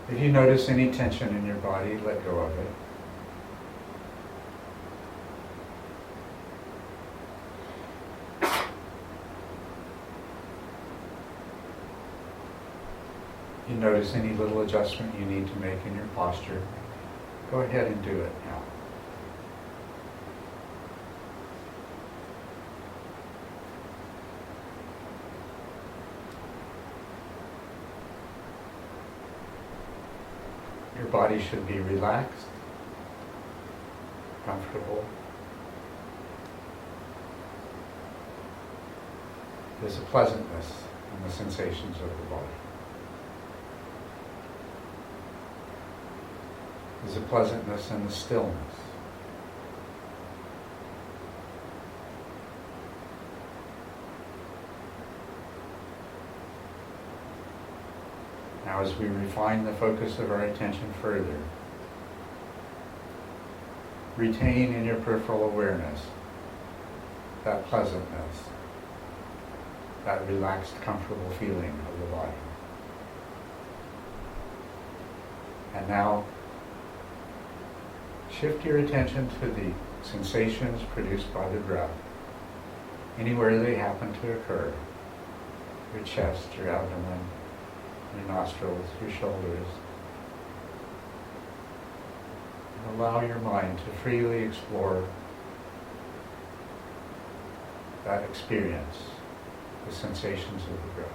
If you notice any tension in your body, let go of it. You notice any little adjustment you need to make in your posture, go ahead and do it now. Your body should be relaxed, comfortable. There's a pleasantness in the sensations of the body. There's a pleasantness in the stillness. Now, as we refine the focus of our attention further, retain in your peripheral awareness that pleasantness, that relaxed, comfortable feeling of the body. And now, shift your attention to the sensations produced by the breath, anywhere they happen to occur. Your chest, your abdomen, your nostrils, your shoulders. And allow your mind to freely explore that experience, the sensations of the breath.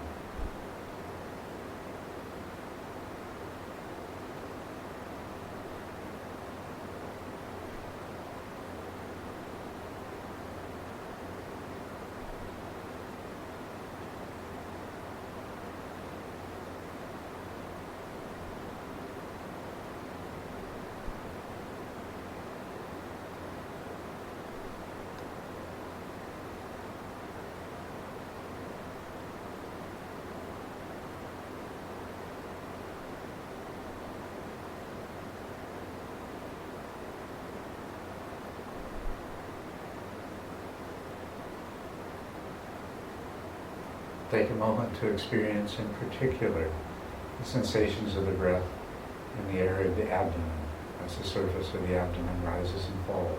Take a moment to experience in particular the sensations of the breath in the area of the abdomen as the surface of the abdomen rises and falls.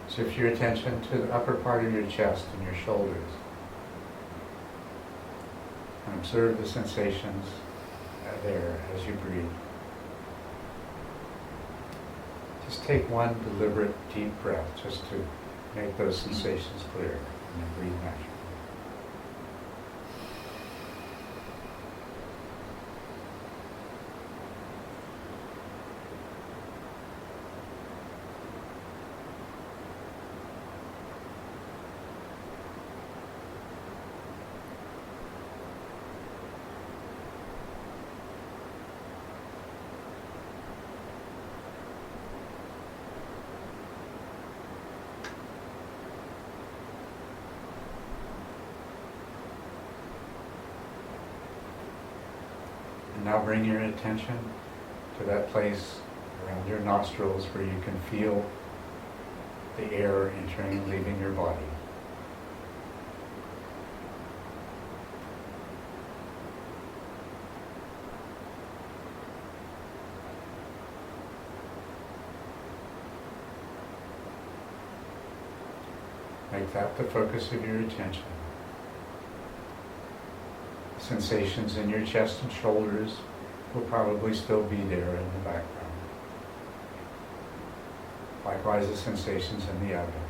Shift your attention to the upper part of your chest and your shoulders. And observe the sensations there as you breathe. Just take one deliberate deep breath just to make those sensations clear, and then breathe naturally. And now bring your attention to that place around your nostrils where you can feel the air entering and leaving your body. Make that the focus of your attention. Sensations in your chest and shoulders will probably still be there in the background. Likewise, the sensations in the abdomen.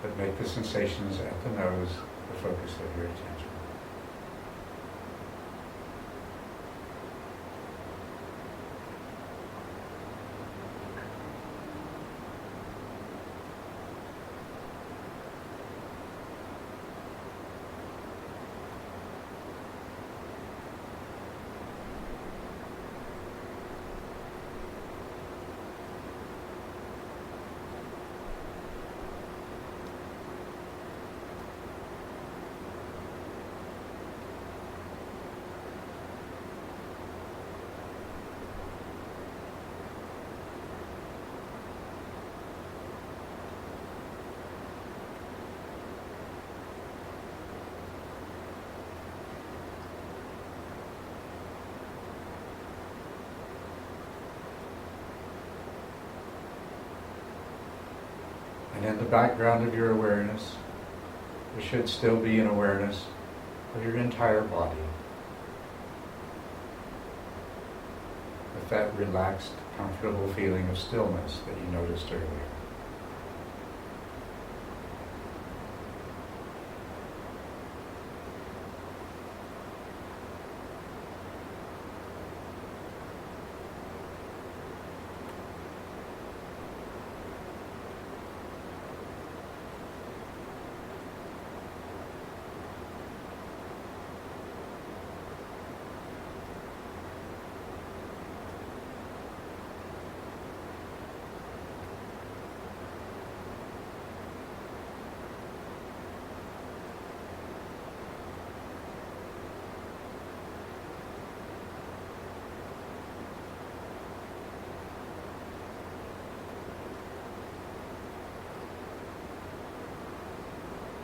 But make the sensations at the nose the focus of your attention. And in the background of your awareness, there should still be an awareness of your entire body, with that relaxed, comfortable feeling of stillness that you noticed earlier.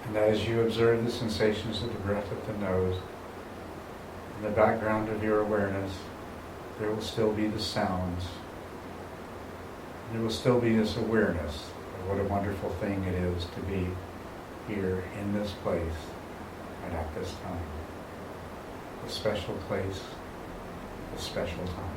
And as you observe the sensations of the breath at the nose, in the background of your awareness, there will still be the sounds. There will still be this awareness of what a wonderful thing it is to be here in this place and at this time. A special place, a special time.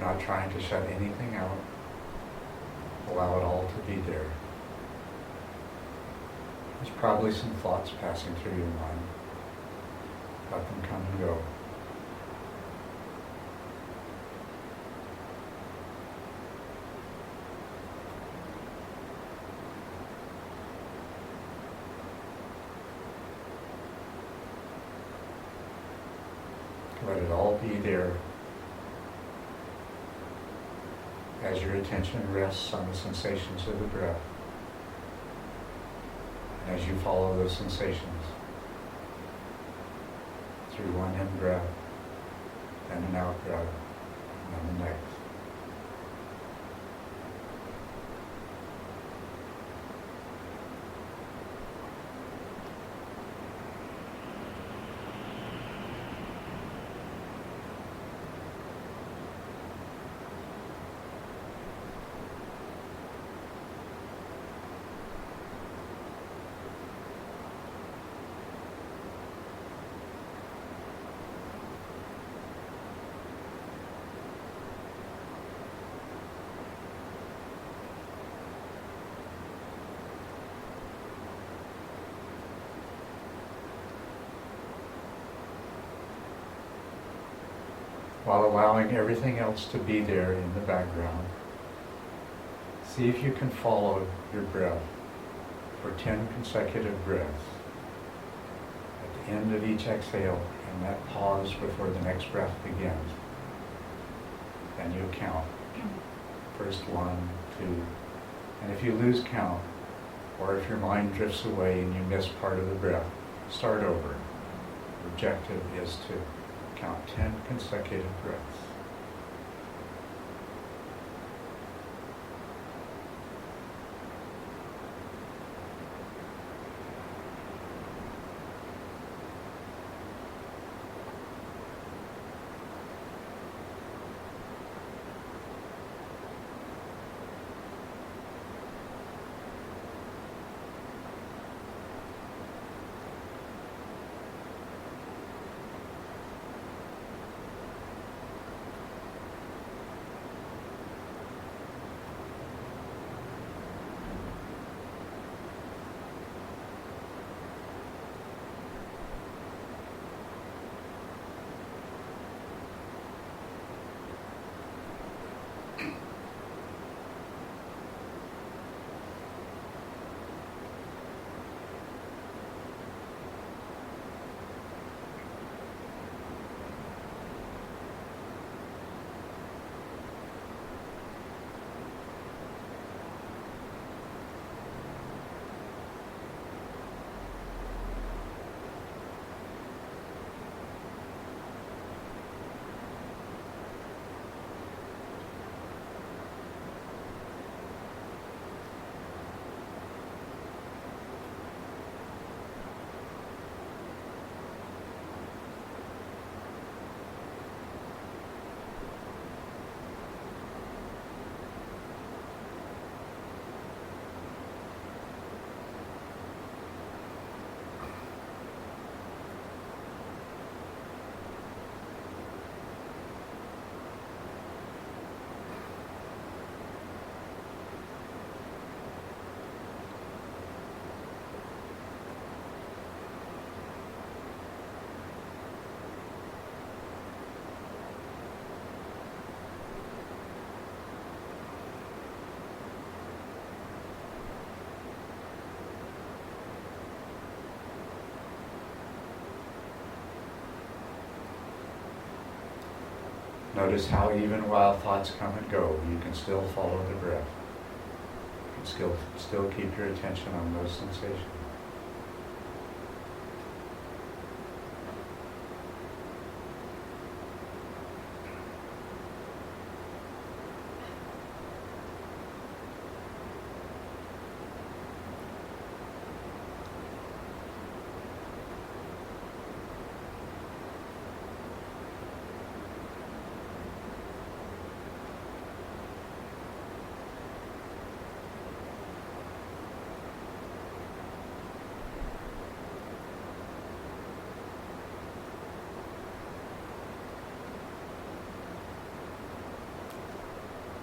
Not trying to shut anything out. Allow it all to be there. There's probably some thoughts passing through your mind. Let them come and go. Let it all be there as your attention rests on the sensations of the breath, and as you follow those sensations through one in-breath, then an out-breath, and then the next. While allowing everything else to be there in the background, see if you can follow your breath for 10 consecutive breaths. At the end of each exhale, and that pause before the next breath begins, and you count. First 1, 2, and if you lose count, or if your mind drifts away and you miss part of the breath, start over. The objective is to count 10 consecutive breaths. Notice how even while thoughts come and go, you can still follow the breath. You can still keep your attention on those sensations.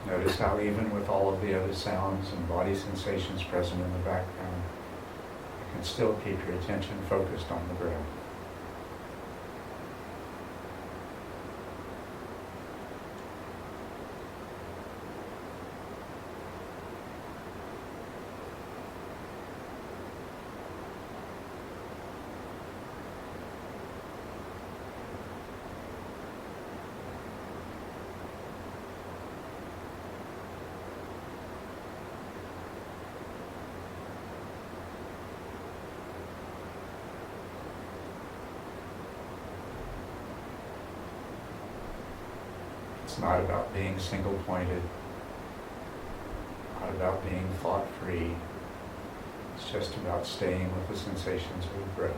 Notice how even with all of the other sounds and body sensations present in the background, you can still keep your attention focused on the breath. It's not about being single-pointed, not about being thought-free. It's just about staying with the sensations of the breath.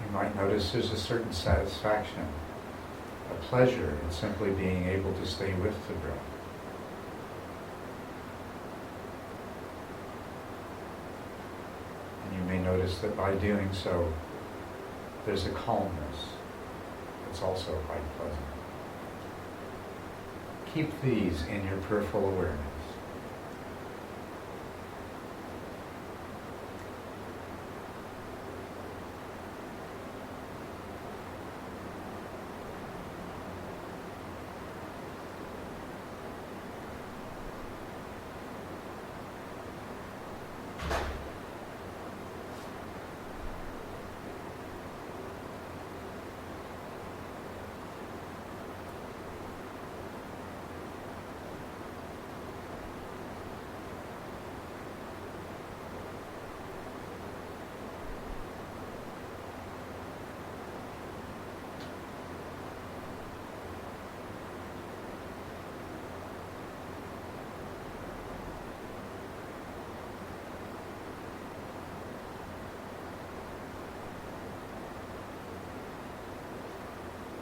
You might notice there's a certain satisfaction, a pleasure in simply being able to stay with the breath. And you may notice that by doing so, there's a calmness that's also quite pleasant. Keep these in your peripheral awareness.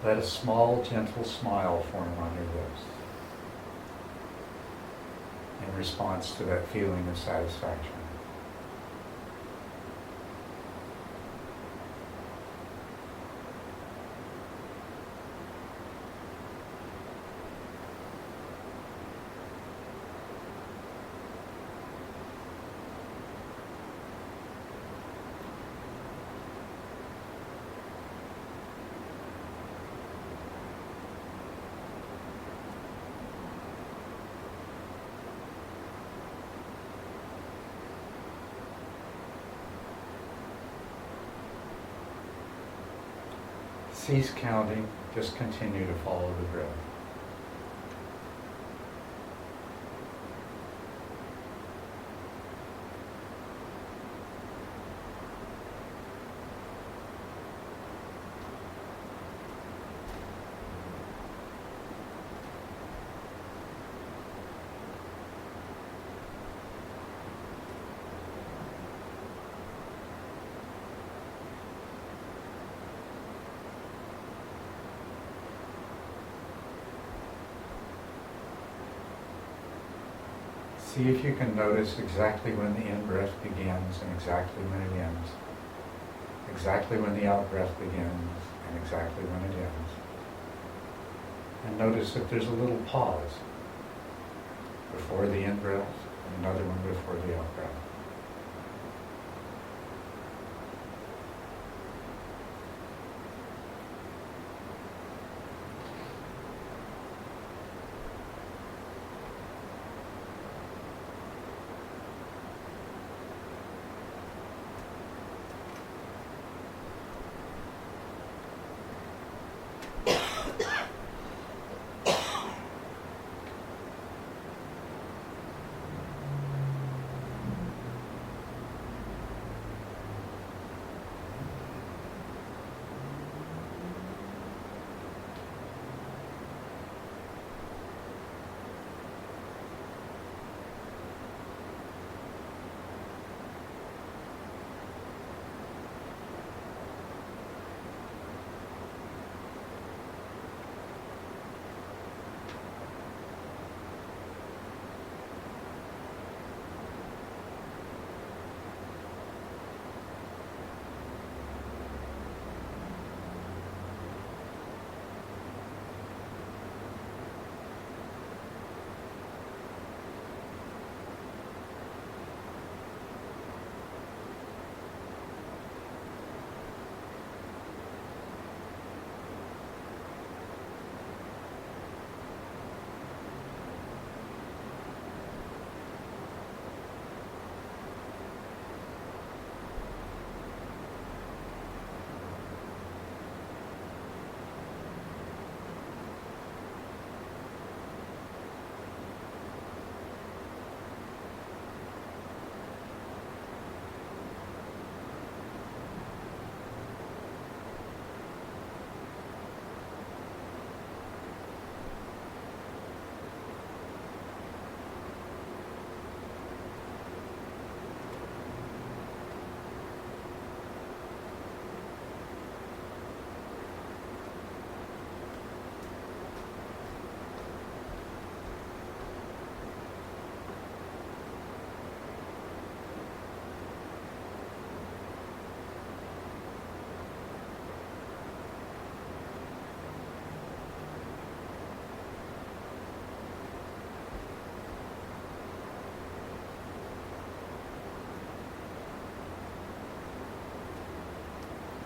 Let a small, gentle smile form on your lips in response to that feeling of satisfaction. Cease counting, just continue to follow the breath. See if you can notice exactly when the in-breath begins and exactly when it ends. Exactly when the out-breath begins and exactly when it ends. And notice that there's a little pause before the in-breath and another one before the out-breath.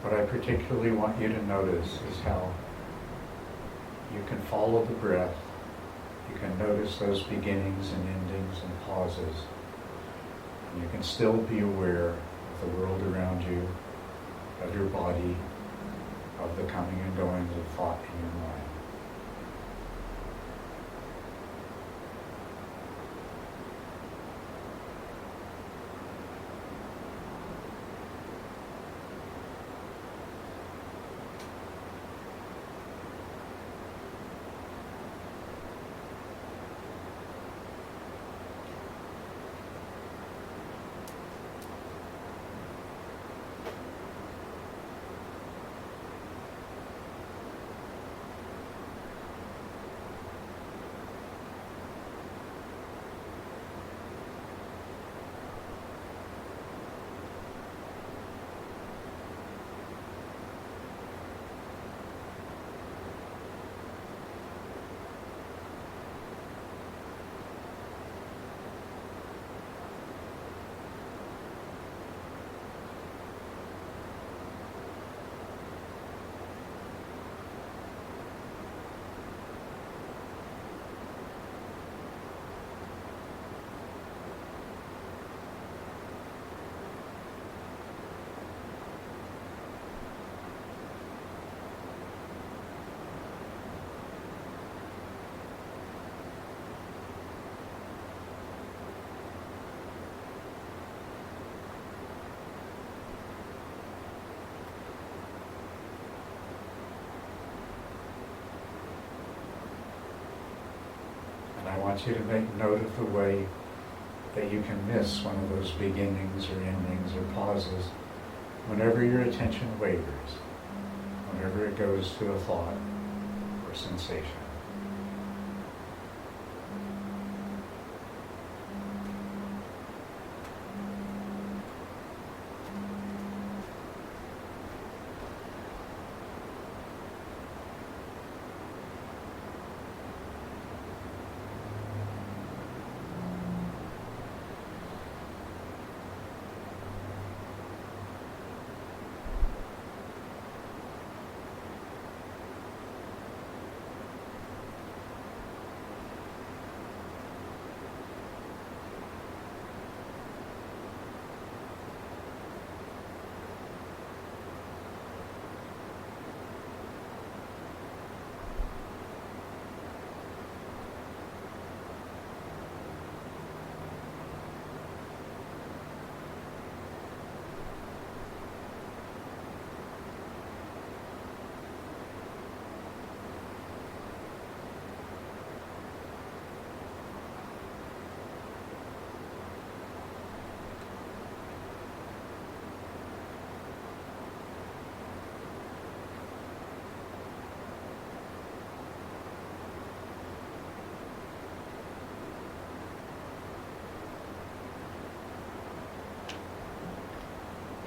What I particularly want you to notice is how you can follow the breath. You can notice those beginnings and endings and pauses. And you can still be aware of the world around you, of your body, of the coming and goings of thought in your mind. I want you to make note of the way that you can miss one of those beginnings or endings or pauses whenever your attention wavers, whenever it goes to a thought or sensation.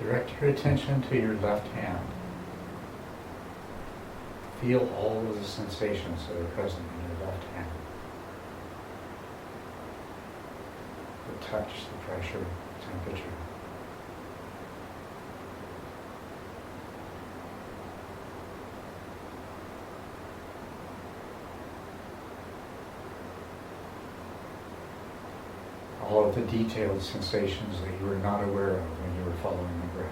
Direct your attention to your left hand. Feel all of the sensations that are present in your left hand. The touch, the pressure, temperature. All of the detailed sensations that you were not aware of when you were following the breath.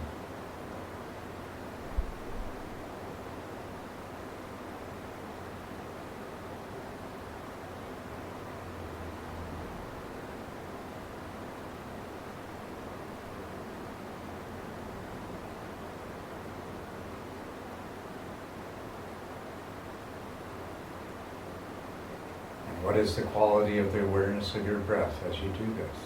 What is the quality of the awareness of your breath as you do this?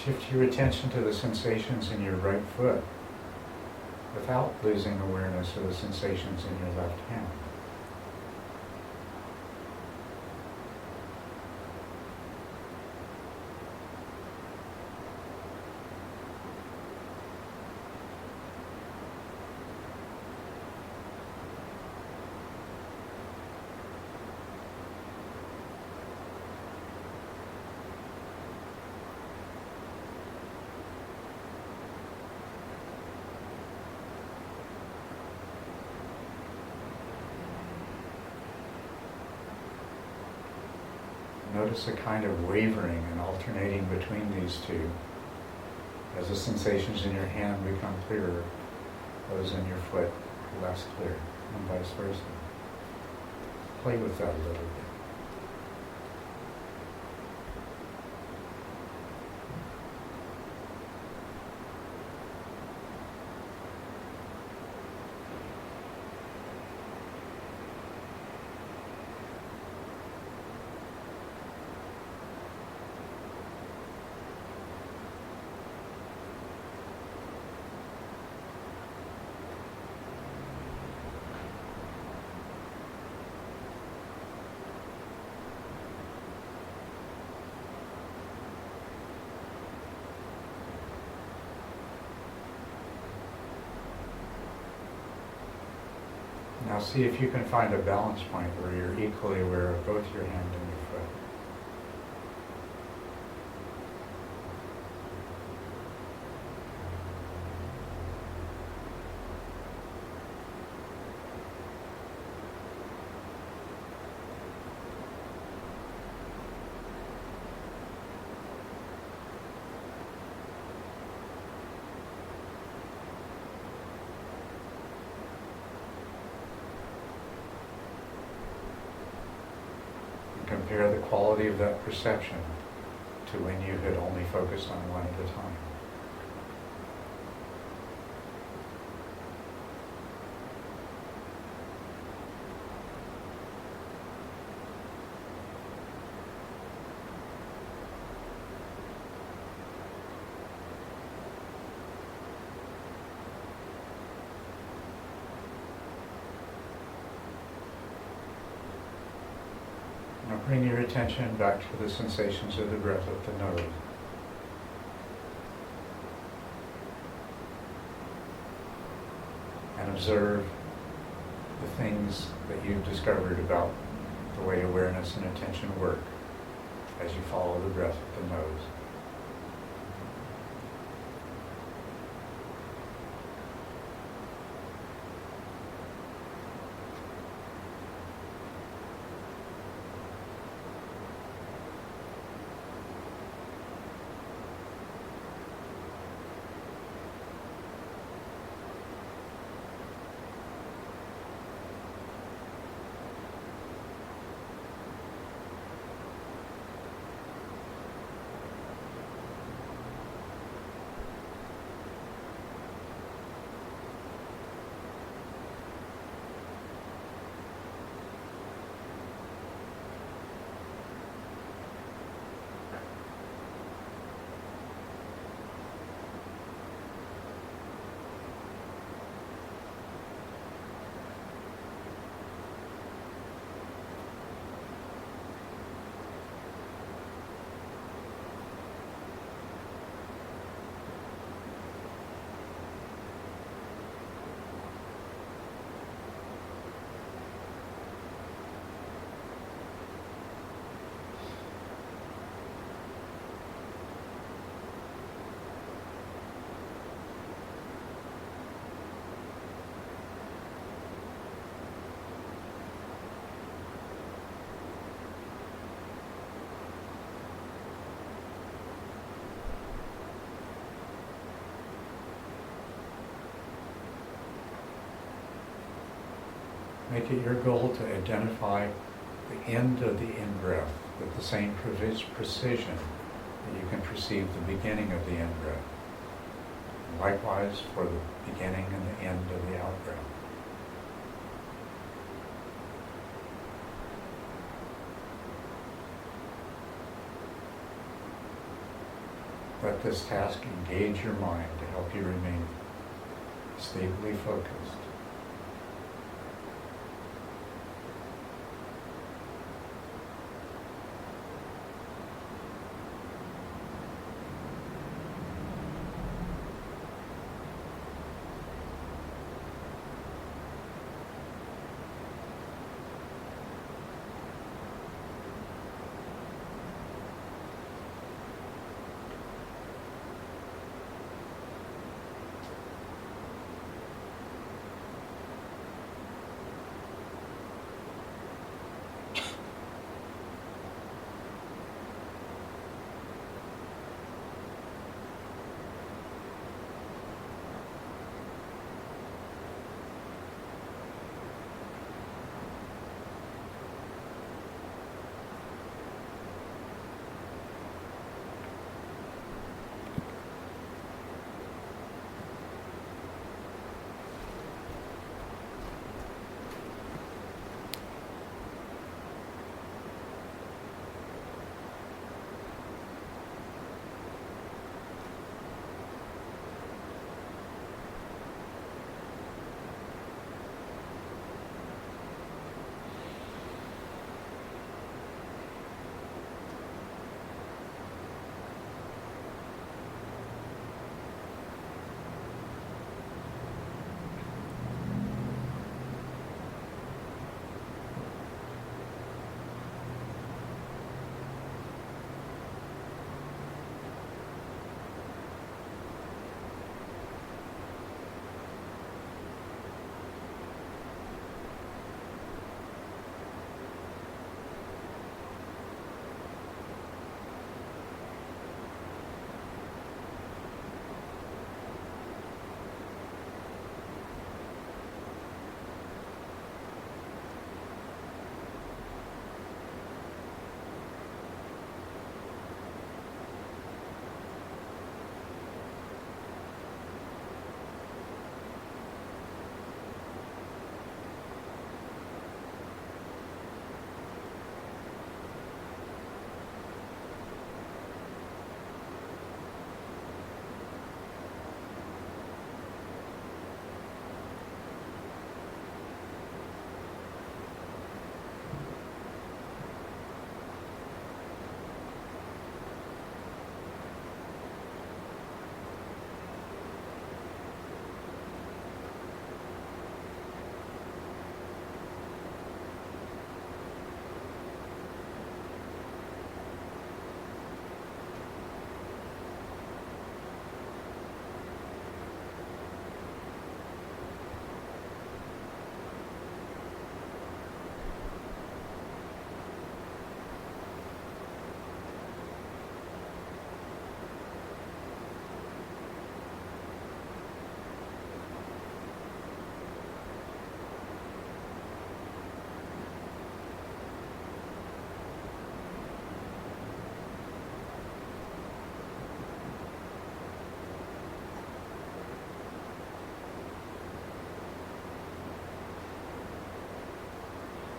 Shift your attention to the sensations in your right foot without losing awareness of the sensations in your left hand. Notice a kind of wavering and alternating between these two. As the sensations in your hand become clearer, those in your foot are less clear, and vice versa. Play with that a little bit. Now see if you can find a balance point where you're equally aware of both your hand and your foot. Compare the quality of that perception to when you had only focused on one at a time. Now bring your attention back to the sensations of the breath at the nose. And observe the things that you've discovered about the way awareness and attention work as you follow the breath at the nose. Make it your goal to identify the end of the in-breath with the same precision that you can perceive the beginning of the in-breath. Likewise for the beginning and the end of the out-breath. Let this task engage your mind to help you remain stably focused.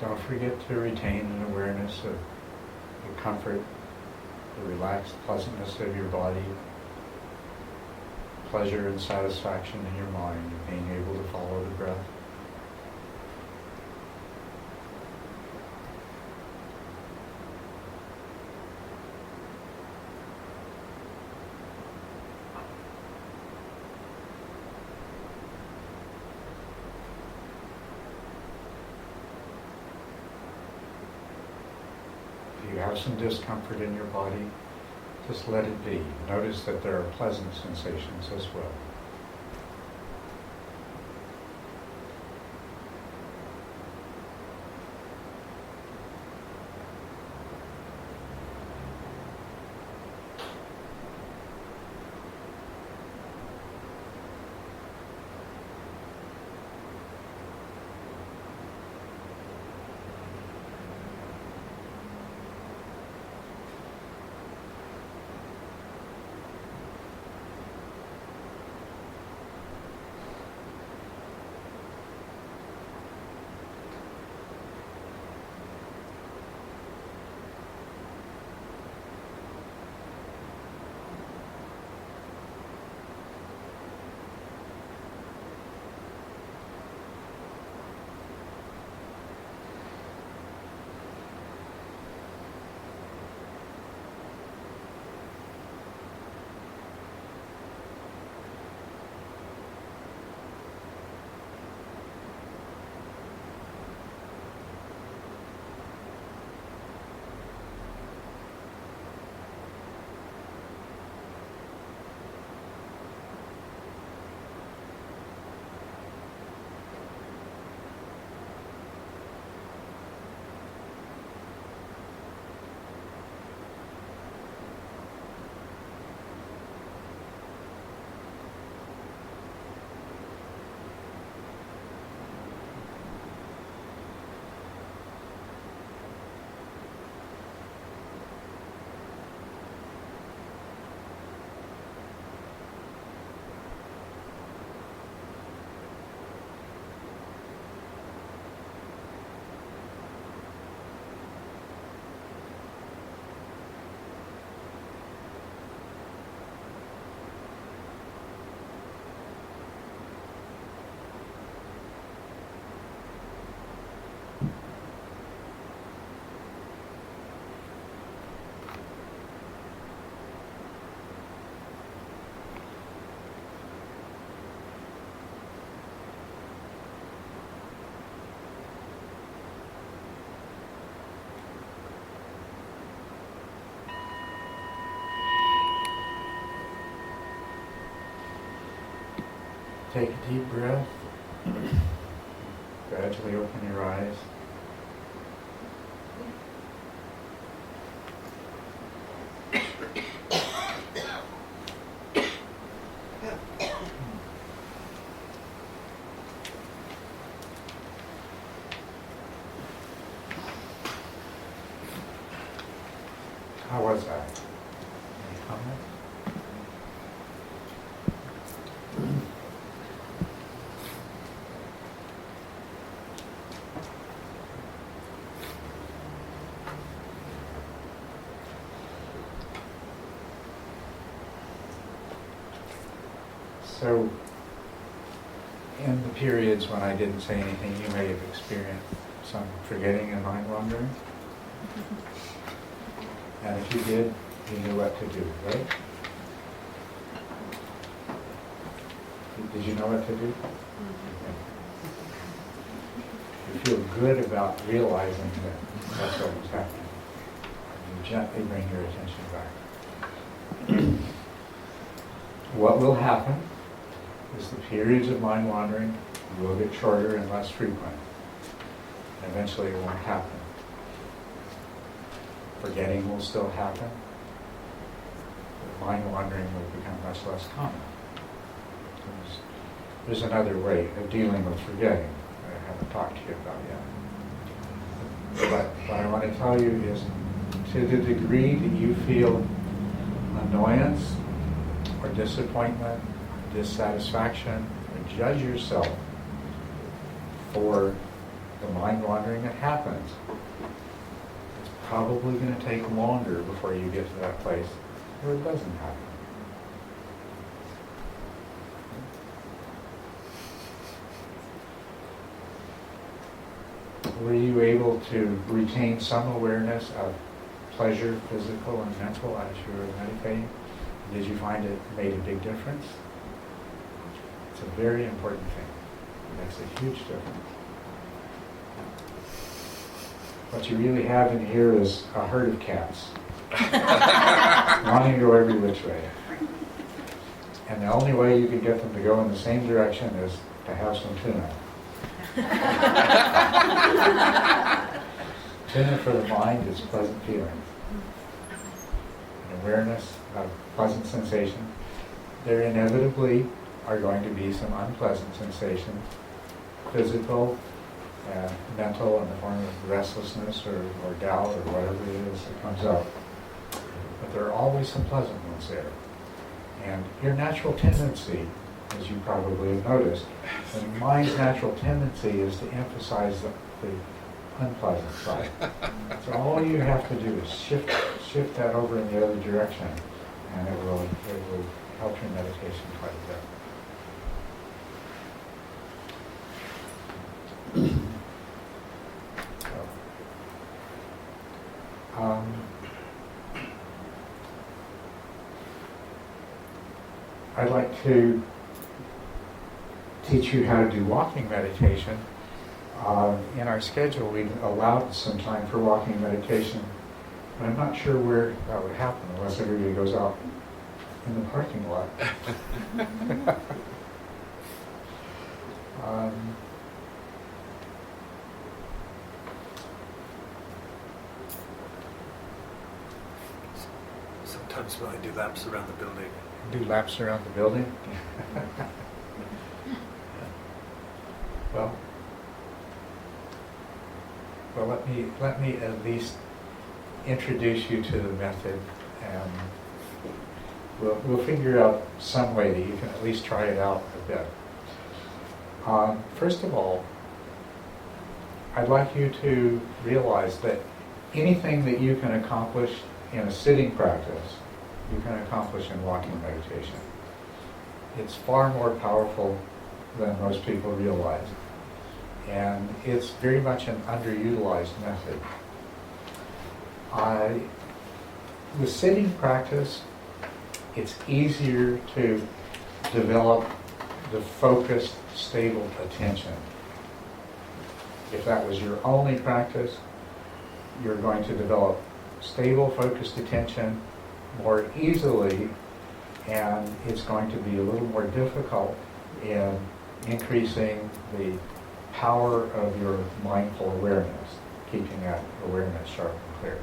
Don't forget to retain an awareness of the comfort, the relaxed pleasantness of your body, pleasure and satisfaction in your mind of being able to follow the breath. If you have some discomfort in your body, just let it be. Notice that there are pleasant sensations as well. Take a deep breath. Gradually open your eyes. How was that? Any comments? So, in the periods when I didn't say anything, you may have experienced some forgetting and mind wandering. And if you did, you knew what to do, right? Did you know what to do? You feel good about realizing that that's what was happening. You gently bring your attention back. What will happen is the periods of mind wandering will get shorter and less frequent. And eventually it won't happen. Forgetting will still happen. But mind wandering will become much less common. There's another way of dealing with forgetting that I haven't talked to you about yet. But what I want to tell you is, to the degree that you feel annoyance or disappointment, dissatisfaction, or judge yourself for the mind wandering that happens, it's probably going to take longer before you get to that place where it doesn't happen. Were you able to retain some awareness of pleasure, physical and mental, as you were meditating? Did you find it made a big difference? It's a very important thing. It makes a huge difference. What you really have in here is a herd of cats wanting to go every which way. And the only way you can get them to go in the same direction is to have some tuna. Tuna for the mind is pleasant feelings. An awareness of pleasant sensation. There inevitably are going to be some unpleasant sensations, physical, mental, in the form of restlessness or doubt or whatever it is that comes up. But there are always some pleasant ones there. And your natural tendency, as you probably have noticed, the mind's natural tendency is to emphasize the unpleasant side. So all you have to do is shift that over in the other direction, and it will help your meditation quite a bit. I'd like to teach you how to do walking meditation. In our schedule, we allowed some time for walking meditation, but I'm not sure where that would happen unless everybody goes out in the parking lot. Sometimes when I do laps around the building. Do laps around the building? Well, let me at least introduce you to the method, and we'll figure out some way that you can at least try it out a bit. First of all, I'd like you to realize that anything that you can accomplish in a sitting practice, you can accomplish in walking meditation. It's far more powerful than most people realize. And it's very much an underutilized method. With sitting practice, it's easier to develop the focused, stable attention. If that was your only practice, you're going to develop stable, focused attention more easily, and it's going to be a little more difficult in increasing the power of your mindful awareness, keeping that awareness sharp and clear.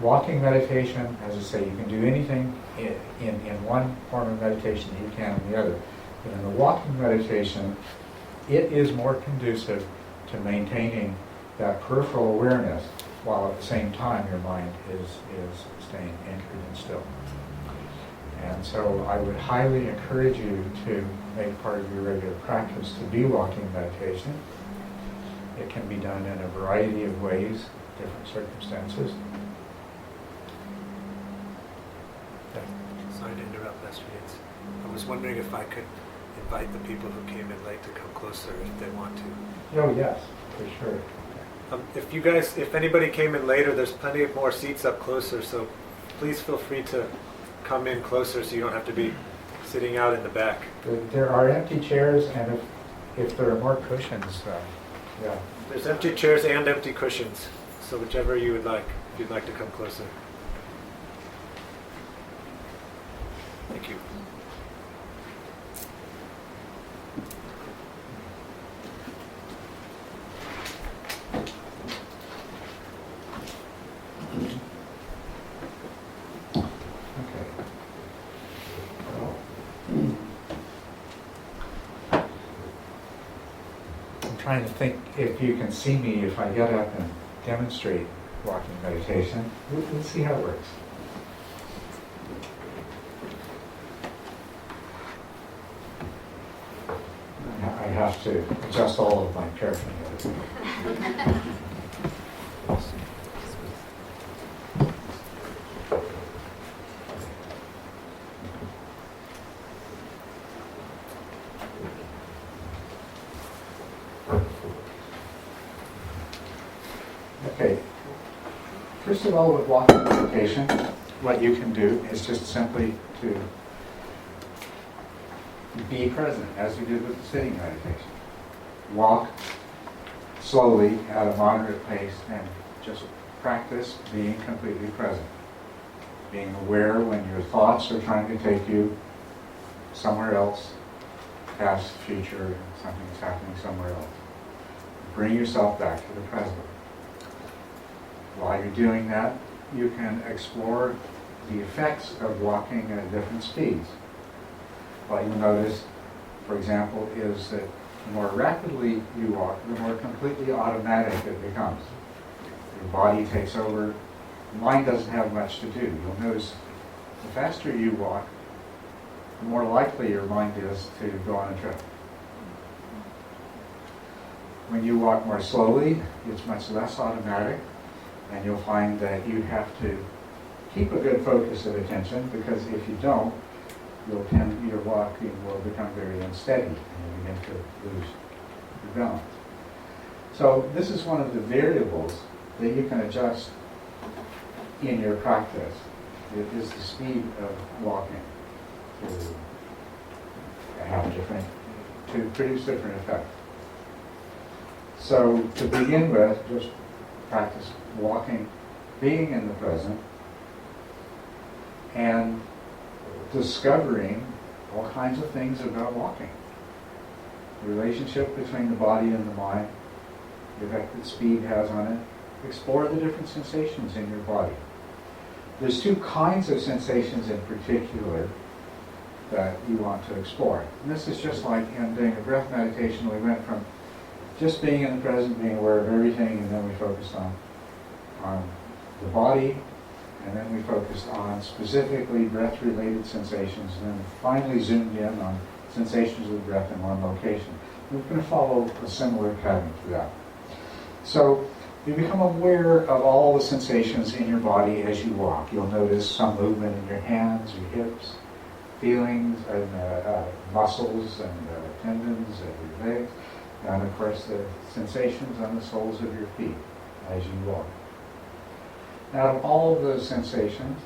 Walking meditation, as I say, you can do anything in one form of meditation that you can in the other. But in the walking meditation, it is more conducive to maintaining that peripheral awareness while at the same time your mind is staying anchored and still. And so I would highly encourage you to make part of your regular practice to do walking meditation. It can be done in a variety of ways, different circumstances. Sorry to interrupt, Master Yates. I was wondering if I could invite the people who came in late to come closer if they want to. Oh yes, for sure. If anybody came in later, there's plenty of more seats up closer, so please feel free to come in closer so you don't have to be sitting out in the back. There are empty chairs, and if there are more cushions, yeah. There's empty chairs and empty cushions, so whichever you would like, if you'd like to come closer. Thank you. Trying to think if you can see me if I get up and demonstrate walking meditation. We'll see how it works. I have to adjust all of my paraphernalia. Okay, first of all, with walking meditation, what you can do is just simply to be present, as you did with the sitting meditation. Walk slowly at a moderate pace and just practice being completely present. Being aware when your thoughts are trying to take you somewhere else, past, future, something's happening somewhere else. Bring yourself back to the present. While you're doing that, you can explore the effects of walking at different speeds. What you'll notice, for example, is that the more rapidly you walk, the more completely automatic it becomes. Your body takes over. The mind doesn't have much to do. You'll notice the faster you walk, the more likely your mind is to go on a trip. When you walk more slowly, it's much less automatic. And you'll find that you have to keep a good focus of attention, because if you don't, your walking will become very unsteady and you begin to lose your balance. So this is one of the variables that you can adjust in your practice. It is the speed of walking to produce different effects. So to begin with, just practice walking, being in the present, and discovering all kinds of things about walking. The relationship between the body and the mind, the effect that speed has on it. Explore the different sensations in your body. There's two kinds of sensations in particular that you want to explore. And this is just like in doing a breath meditation. We went from just being in the present, being aware of everything, and then we focused on the body, and then we focused on specifically breath-related sensations, and then finally zoomed in on sensations of the breath in one location. We're going to follow a similar pattern to that. So you become aware of all the sensations in your body as you walk. You'll notice some movement in your hands, your hips, feelings, and muscles and tendons of your legs, and of course the sensations on the soles of your feet as you walk. Out of all of those sensations,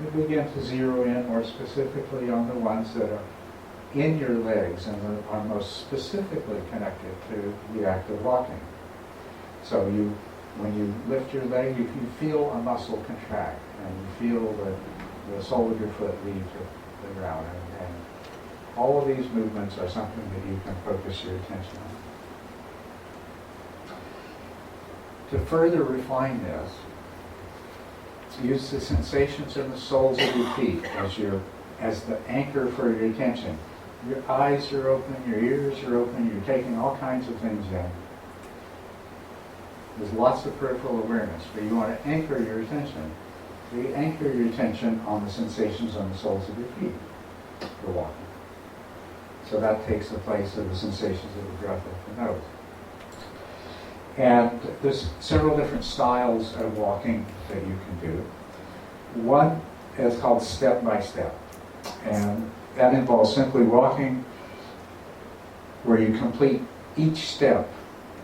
you begin to zero in more specifically on the ones that are in your legs and that are most specifically connected to the act of walking. So when you lift your leg, you feel a muscle contract, and you feel the sole of your foot leave the ground, and All of these movements are something that you can focus your attention on. To further refine this, use the sensations in the soles of your feet as the anchor for your attention. Your eyes are open, your ears are open, you're taking all kinds of things in. There's lots of peripheral awareness, but you want to anchor your attention. So you anchor your attention on the sensations on the soles of your feet for walking. So that takes the place of the sensations of the breath of the nose. And there's several different styles of walking that you can do. One is called step by step. And that involves simply walking where you complete each step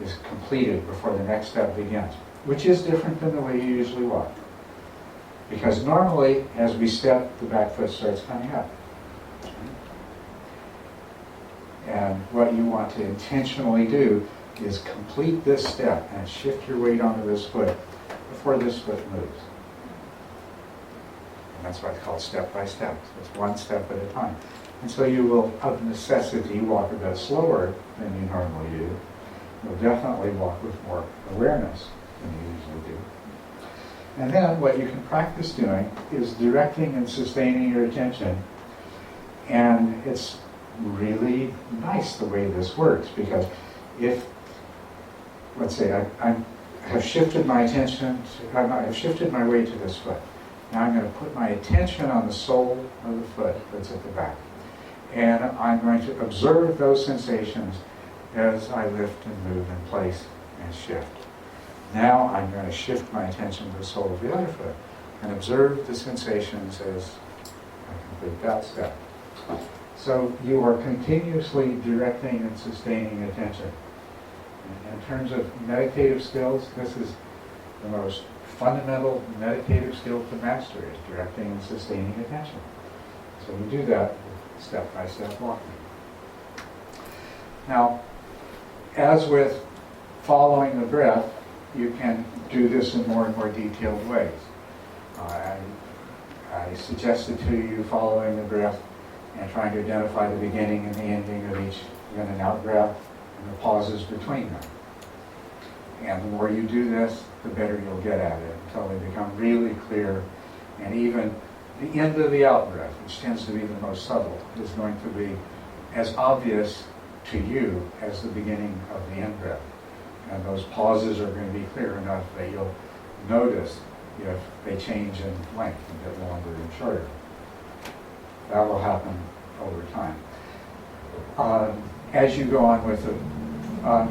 is completed before the next step begins, which is different than the way you usually walk. Because normally, as we step, the back foot starts coming up. And what you want to intentionally do is complete this step and shift your weight onto this foot before this foot moves. And that's why it's called step by step. So it's one step at a time. And so you will, of necessity, walk a bit slower than you normally do. You'll definitely walk with more awareness than you usually do. And then what you can practice doing is directing and sustaining your attention. And it's really nice the way this works, because if, let's say, I have shifted my attention, I've shifted my weight to this foot. Now I'm going to put my attention on the sole of the foot that's at the back. And I'm going to observe those sensations as I lift and move and place and shift. Now I'm going to shift my attention to the sole of the other foot and observe the sensations as I complete that step. So you are continuously directing and sustaining attention. In terms of meditative skills, this is the most fundamental meditative skill to master, is directing and sustaining attention. So we do that with step-by-step walking. Now, as with following the breath, you can do this in more and more detailed ways. I suggested to you following the breath and trying to identify the beginning and the ending of each in and out breath and the pauses between them. And the more you do this, the better you'll get at it until they become really clear. And even the end of the out breath, which tends to be the most subtle, is going to be as obvious to you as the beginning of the in breath. And those pauses are going to be clear enough that you'll notice if they change in length, a bit longer and shorter. That will happen over time. As you go on with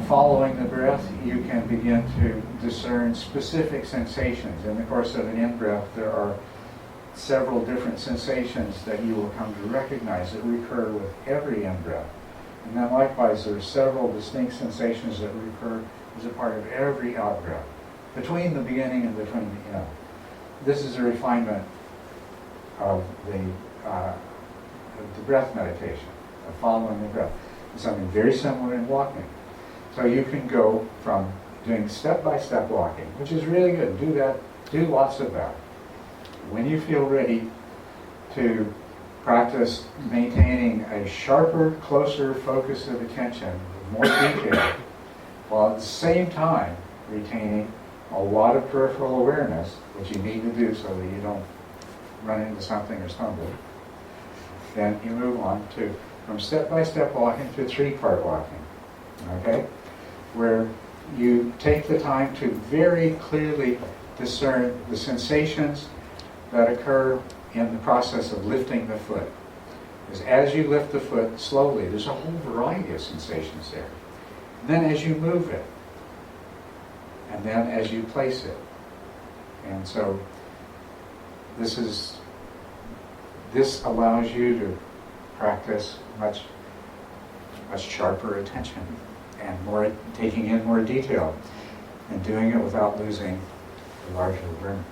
following the breath, you can begin to discern specific sensations. In the course of an in-breath, there are several different sensations that you will come to recognize that recur with every in-breath. And then likewise, there are several distinct sensations that recur as a part of every out-breath, between the beginning and between the end. This is a refinement of the breath meditation, of following the breath. It's something very similar in walking. So you can go from doing step-by-step walking, which is really good. Do that. Do lots of that. When you feel ready to practice maintaining a sharper, closer focus of attention with more detail, while at the same time retaining a lot of peripheral awareness, which you need to do so that you don't run into something or stumble, then you move on to from step-by-step walking to three-part walking, okay? Where you take the time to very clearly discern the sensations that occur in the process of lifting the foot. Because as you lift the foot slowly, there's a whole variety of sensations there. And then as you move it, and then as you place it. And so this allows you to practice much sharper attention and more taking in more detail and doing it without losing the larger awareness.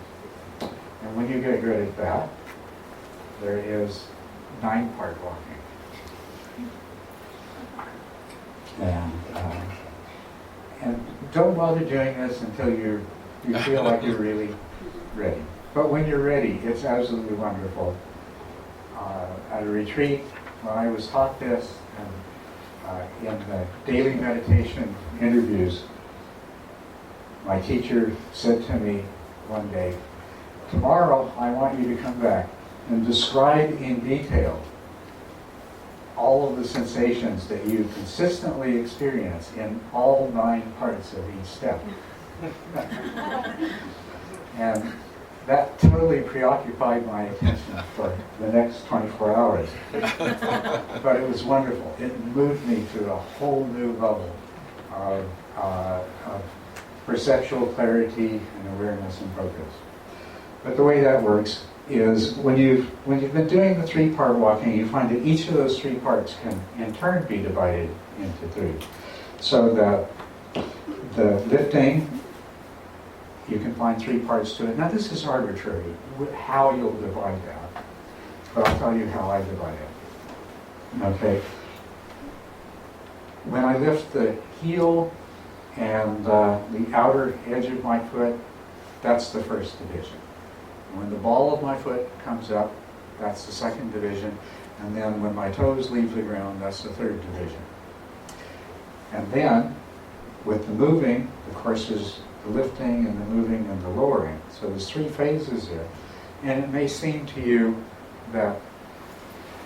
And when you get good at that, there is 9-part walking. And don't bother doing this until you feel like you're really ready. But when you're ready, it's absolutely wonderful. At a retreat, when I was taught this in the daily meditation interviews, my teacher said to me one day, tomorrow I want you to come back and describe in detail all of the sensations that you consistently experience in all 9 parts of each step. And that totally preoccupied my attention for the next 24 hours. But it was wonderful. It moved me to a whole new level of perceptual clarity and awareness and focus. But the way that works is when you've been doing the 3-part walking, you find that each of those 3 parts can in turn be divided into 3. So the lifting, you can find 3 parts to it. Now this is arbitrary, how you'll divide that, but I'll tell you how I divide it. Okay. When I lift the heel and the outer edge of my foot, that's the first division. When the ball of my foot comes up, that's the second division. And then when my toes leave the ground, that's the third division. And then, with the moving, of course, is the lifting and the moving and the lowering. So there's 3 phases there. And it may seem to you that,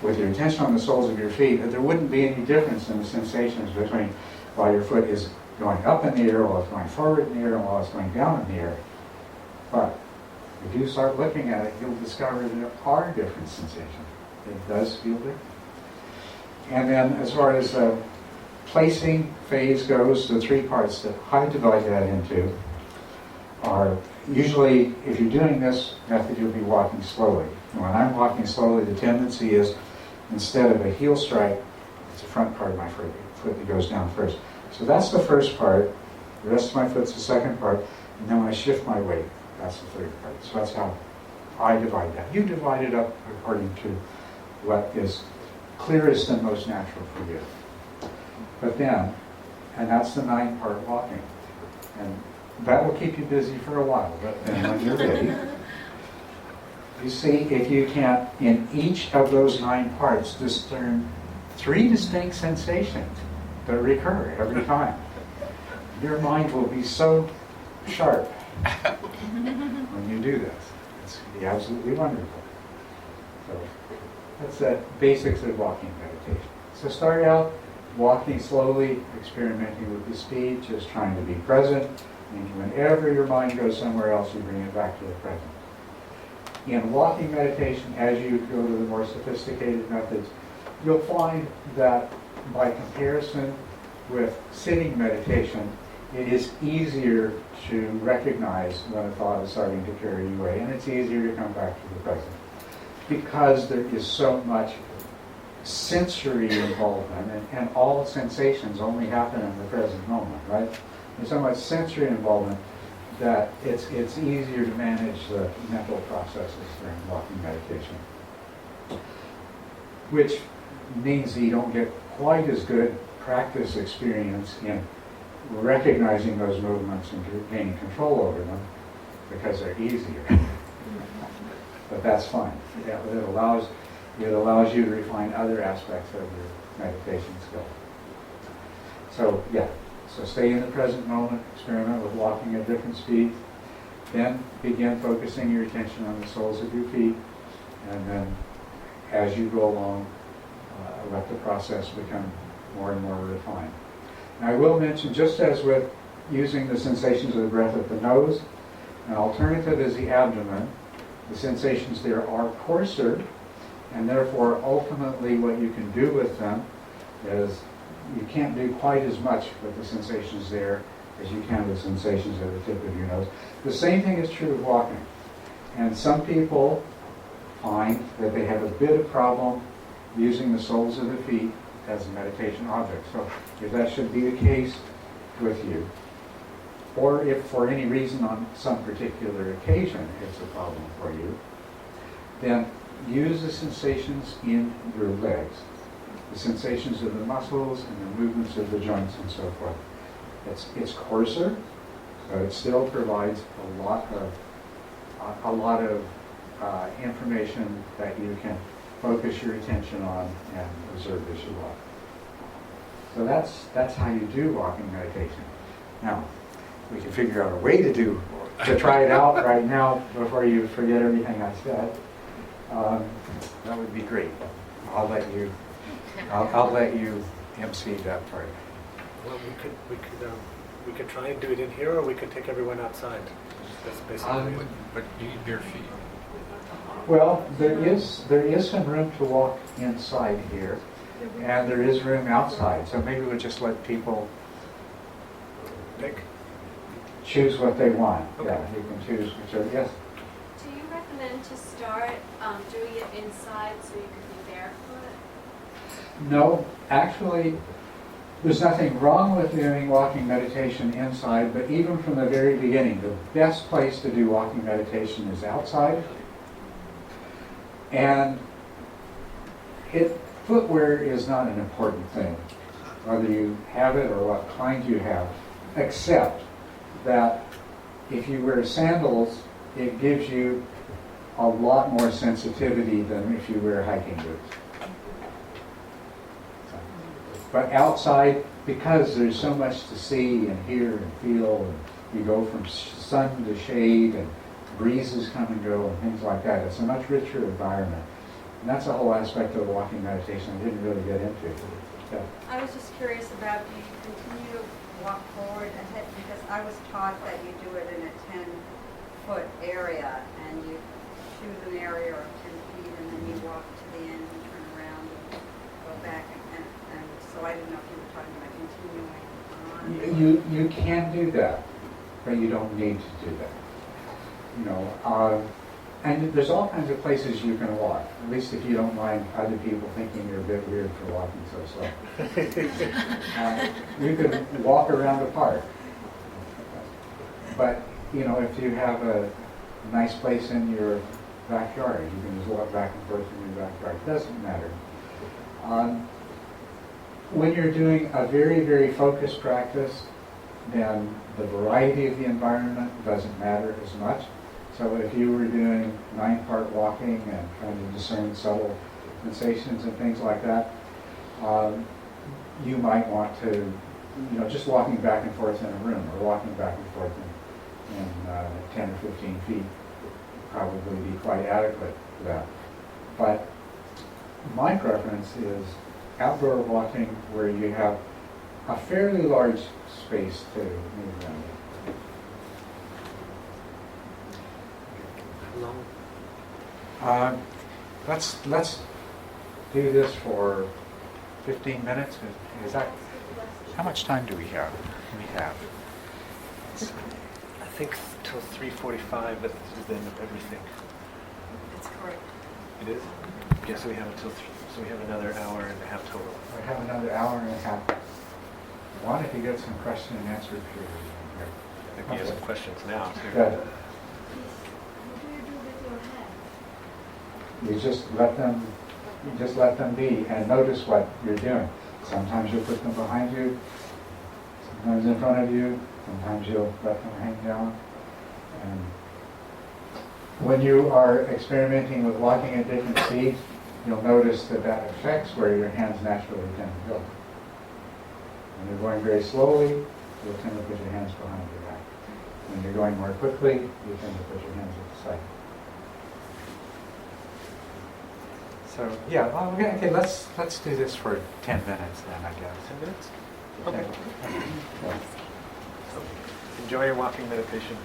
with your attention on the soles of your feet, that there wouldn't be any difference in the sensations between while your foot is going up in the air, while it's going forward in the air, and while it's going down in the air. But if you start looking at it, you'll discover there are different sensations. It does feel different. And then as far as the placing phase goes, the 3 parts that I divide that into are usually, if you're doing this method, you'll be walking slowly. And when I'm walking slowly, the tendency is, instead of a heel strike, it's the front part of my foot that goes down first. So that's the first part. The rest of my foot's the second part. And then when I shift my weight, that's the third part. So that's how I divide that. You divide it up according to what is clearest and most natural for you. But then, and that's the 9-part walking. And that will keep you busy for a while, but then when you're ready, you see if you can, in each of those 9 parts, discern 3 distinct sensations that recur every time. Your mind will be so sharp when you do this. It's going to be absolutely wonderful. So that's the basics of walking meditation. So start out walking slowly, experimenting with the speed, just trying to be present. And whenever your mind goes somewhere else, you bring it back to the present. In walking meditation, as you go to the more sophisticated methods, you'll find that by comparison with sitting meditation, it is easier to recognize when a thought is starting to carry you away, and it's easier to come back to the present. Because there is so much sensory involvement, and all sensations only happen in the present moment, right? There's so much sensory involvement that it's easier to manage the mental processes during walking meditation. Which means that you don't get quite as good practice experience in recognizing those movements and gaining control over them because they're easier. But that's fine. Yeah, it allows you to refine other aspects of your meditation skill. So so stay in the present moment, experiment with walking at different speeds, then begin focusing your attention on the soles of your feet, and then as you go along, let the process become more and more refined. Now I will mention, just as with using the sensations of the breath at the nose, an alternative is the abdomen. The sensations there are coarser, and therefore ultimately what you can do with them is you can't do quite as much with the sensations there as you can with sensations at the tip of your nose. The same thing is true of walking. And some people find that they have a bit of problem using the soles of the feet as a meditation object. So if that should be the case with you, or if for any reason on some particular occasion it's a problem for you, then use the sensations in your legs, the sensations of the muscles and the movements of the joints and so forth. It's coarser, but it still provides a lot of information that you can focus your attention on and observe as you walk. So that's how you do walking meditation. Now, we can figure out a way to try it out right now before you forget everything I said. That would be great. I'll let you MC that part. Well, we could try and do it in here, or we could take everyone outside. That's basically it. But you need bare feet. Well, there is some room to walk inside here, and there is room outside. So maybe we'll just let people Pick. choose what they want. Okay. Yeah, you can choose whichever. Yes. Do you recommend to start doing it inside so you can be barefoot? No, actually, there's nothing wrong with doing walking meditation inside, but even from the very beginning, the best place to do walking meditation is outside. And footwear is not an important thing, whether you have it or what kind you have, except that if you wear sandals, it gives you a lot more sensitivity than if you wear hiking boots. But outside, because there's so much to see and hear and feel, and you go from sun to shade, and breezes come and go, and things like that, it's a much richer environment. And that's a whole aspect of walking meditation I didn't really get into. Yeah. I was just curious about, do you continue to walk forward ahead? Because I was taught that you do it in a 10-foot area, and you choose an area of 10 feet, and then you walk to the end and turn around and go back. And so I didn't know if you were talking about continuing on. You can do that, but you don't need to do that. You know, and there's all kinds of places you can walk, at least if you don't mind other people thinking you're a bit weird for walking so slow. You can walk around the park. But, you know, if you have a nice place in your backyard, you can just walk back and forth in your backyard. It doesn't matter. When you're doing a very, very focused practice, then the variety of the environment doesn't matter as much. So if you were doing 9-part walking and trying to discern subtle sensations and things like that, you might want to, you know, just walking back and forth in a room or walking back and forth in 10 or 15 feet would probably be quite adequate for that. But my preference is outdoor walking where you have a fairly large space to move around. How long? Let's do this for 15 minutes. Is that how much time do we have? I think till 3:45, but this is the end of everything. That's correct. It is? Yes, so we have until so we have another hour and a half total. We have another hour and a half. Wanted to get some question and answer period in here. I think we have some questions now, too. Good. What do you do with your head? You just let them be and notice what you're doing. Sometimes you'll put them behind you, sometimes in front of you, sometimes you'll let them hang down. And when you are experimenting with walking at different speeds, you'll notice that affects where your hands naturally tend to go. When you're going very slowly, you'll tend to put your hands behind your back. When you're going more quickly, you tend to put your hands at the side. So yeah, well, okay, let's do this for 10 minutes then, I guess. 10 minutes? 10 Okay. minutes. Enjoy your walking meditation.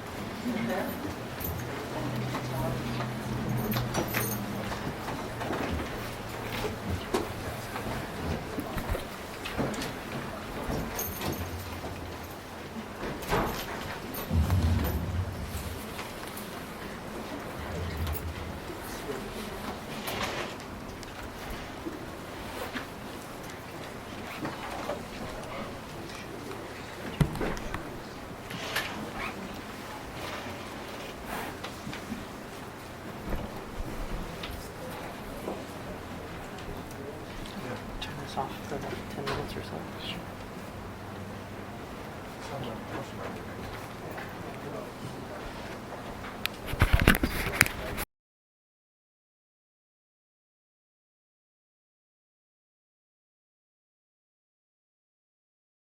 Turn this off for about 10 minutes or so.